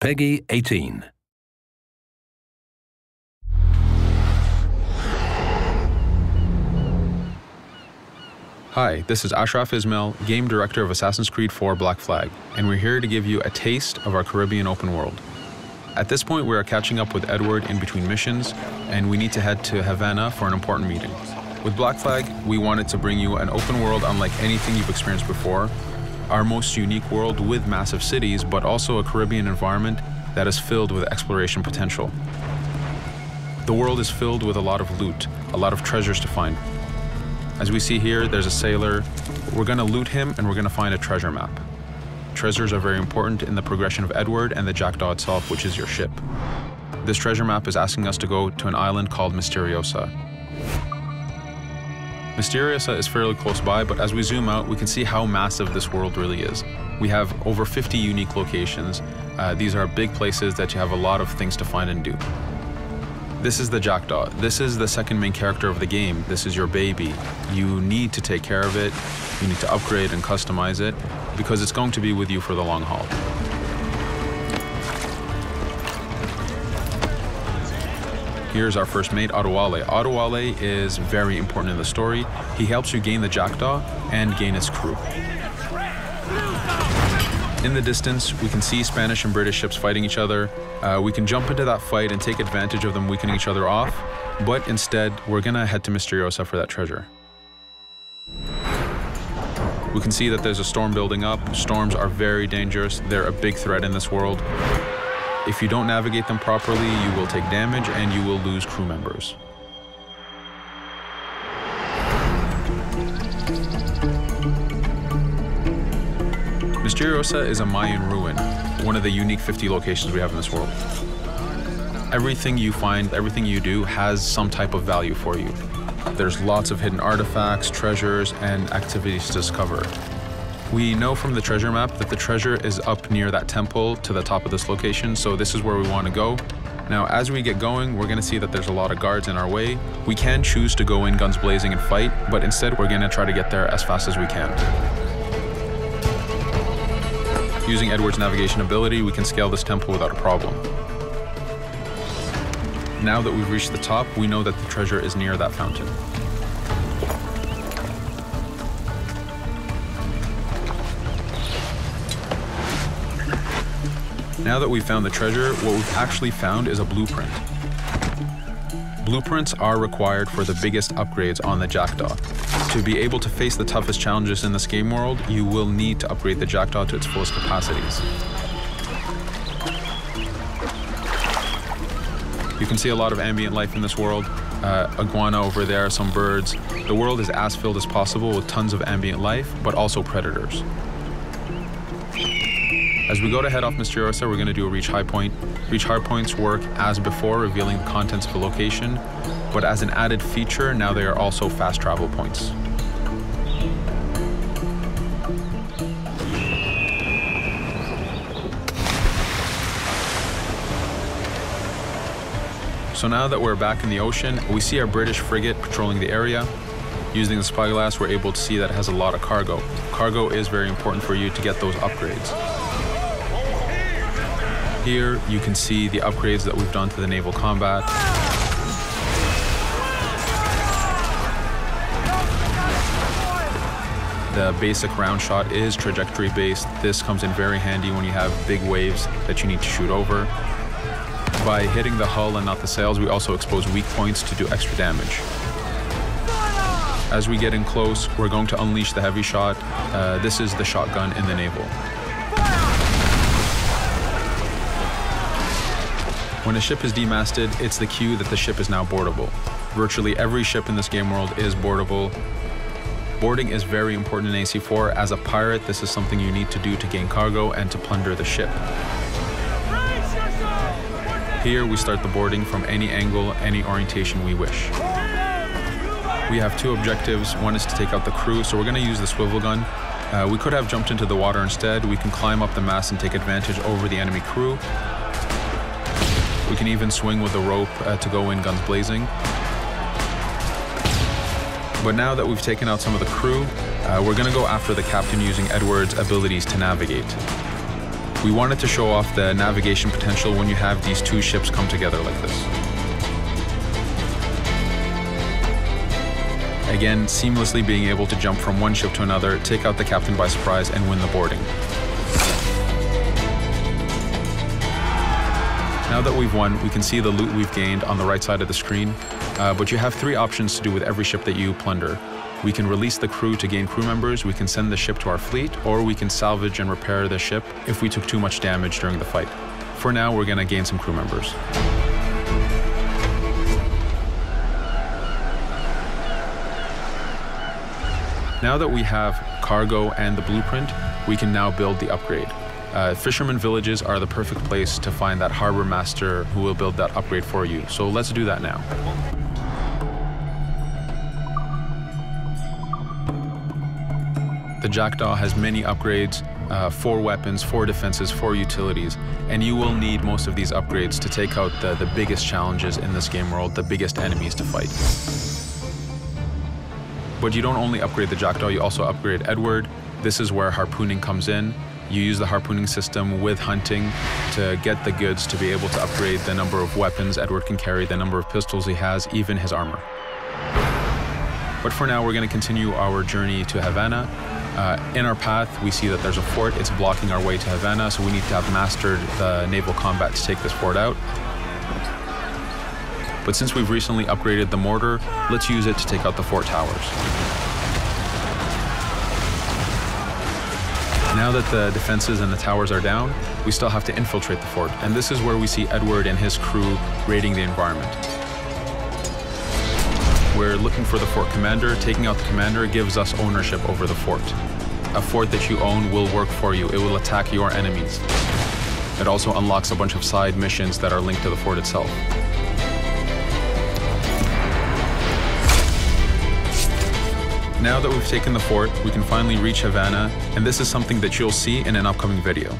Peggy 18. Hi, this is Ashraf Ismail, Game Director of Assassin's Creed 4 Black Flag, and we're here to give you a taste of our Caribbean open world. At this point, we are catching up with Edward in between missions, and we need to head to Havana for an important meeting. With Black Flag, we wanted to bring you an open world unlike anything you've experienced before, our most unique world with massive cities, but also a Caribbean environment that is filled with exploration potential. The world is filled with a lot of loot, a lot of treasures to find. As we see here, there's a sailor. We're going to loot him and we're going to find a treasure map. Treasures are very important in the progression of Edward and the Jackdaw itself, which is your ship. This treasure map is asking us to go to an island called Misteriosa. Misteriosa is fairly close by, but as we zoom out, we can see how massive this world really is. We have over 50 unique locations. These are big places that you have a lot of things to find and do. This is the Jackdaw. This is the second main character of the game. This is your baby. You need to take care of it. You need to upgrade and customize it because it's going to be with you for the long haul. Here's our first mate, Adewale. Adewale is very important in the story. He helps you gain the Jackdaw and gain its crew. In the distance, we can see Spanish and British ships fighting each other. We can jump into that fight and take advantage of them weakening each other off, but instead, we're gonna head to Misteriosa for that treasure. We can see that there's a storm building up. Storms are very dangerous. They're a big threat in this world. If you don't navigate them properly, you will take damage and you will lose crew members. Misteriosa is a Mayan ruin, one of the unique 50 locations we have in this world. Everything you find, everything you do has some type of value for you. There's lots of hidden artifacts, treasures, and activities to discover. We know from the treasure map that the treasure is up near that temple to the top of this location, so this is where we want to go. Now, as we get going, we're going to see that there's a lot of guards in our way. We can choose to go in guns blazing and fight, but instead we're going to try to get there as fast as we can. Using Edward's navigation ability, we can scale this temple without a problem. Now that we've reached the top, we know that the treasure is near that fountain. Now that we've found the treasure, what we've actually found is a blueprint. Blueprints are required for the biggest upgrades on the Jackdaw. To be able to face the toughest challenges in this game world, you will need to upgrade the Jackdaw to its fullest capacities. You can see a lot of ambient life in this world. Iguana over there, some birds. The world is as filled as possible with tons of ambient life, but also predators. As we go to head off Misteriosa, we're going to do a reach high point. Reach high points work as before, revealing the contents of a location, but as an added feature, now they are also fast travel points. So now that we're back in the ocean, we see a British frigate patrolling the area. Using the spyglass, we're able to see that it has a lot of cargo. Cargo is very important for you to get those upgrades. Here, you can see the upgrades that we've done to the naval combat. The basic round shot is trajectory based. This comes in very handy when you have big waves that you need to shoot over. By hitting the hull and not the sails, we also expose weak points to do extra damage. As we get in close, we're going to unleash the heavy shot. This is the shotgun in the naval. When a ship is demasted, it's the cue that the ship is now boardable. Virtually every ship in this game world is boardable. Boarding is very important in AC4. As a pirate, this is something you need to do to gain cargo and to plunder the ship. Here, we start the boarding from any angle, any orientation we wish. We have two objectives. One is to take out the crew, so we're going to use the swivel gun. We could have jumped into the water instead. We can climb up the mast and take advantage over the enemy crew. We can even swing with a rope to go in guns blazing. But now that we've taken out some of the crew, we're going to go after the captain using Edward's abilities to navigate. We wanted to show off the navigation potential when you have these two ships come together like this. Again, seamlessly being able to jump from one ship to another, take out the captain by surprise, and win the boarding. Now that we've won, we can see the loot we've gained on the right side of the screen, but you have three options to do with every ship that you plunder. We can release the crew to gain crew members, we can send the ship to our fleet, or we can salvage and repair the ship if we took too much damage during the fight. For now, we're going to gain some crew members. Now that we have cargo and the blueprint, we can now build the upgrade. Fisherman villages are the perfect place to find that harbor master who will build that upgrade for you. So let's do that now. The Jackdaw has many upgrades, 4 weapons, 4 defenses, 4 utilities, and you will need most of these upgrades to take out the biggest challenges in this game world, the biggest enemies to fight. But you don't only upgrade the Jackdaw, you also upgrade Edward. This is where harpooning comes in. You use the harpooning system with hunting to get the goods to be able to upgrade the number of weapons Edward can carry, the number of pistols he has, even his armor. But for now, we're going to continue our journey to Havana. In our path, we see that there's a fort. It's blocking our way to Havana, so we need to have mastered the naval combat to take this fort out. But since we've recently upgraded the mortar, let's use it to take out the fort towers. Now that the defenses and the towers are down, we still have to infiltrate the fort, and this is where we see Edward and his crew raiding the environment. We're looking for the fort commander. Taking out the commander gives us ownership over the fort. A fort that you own will work for you. It will attack your enemies. It also unlocks a bunch of side missions that are linked to the fort itself. Now that we've taken the fort, we can finally reach Havana, and this is something that you'll see in an upcoming video.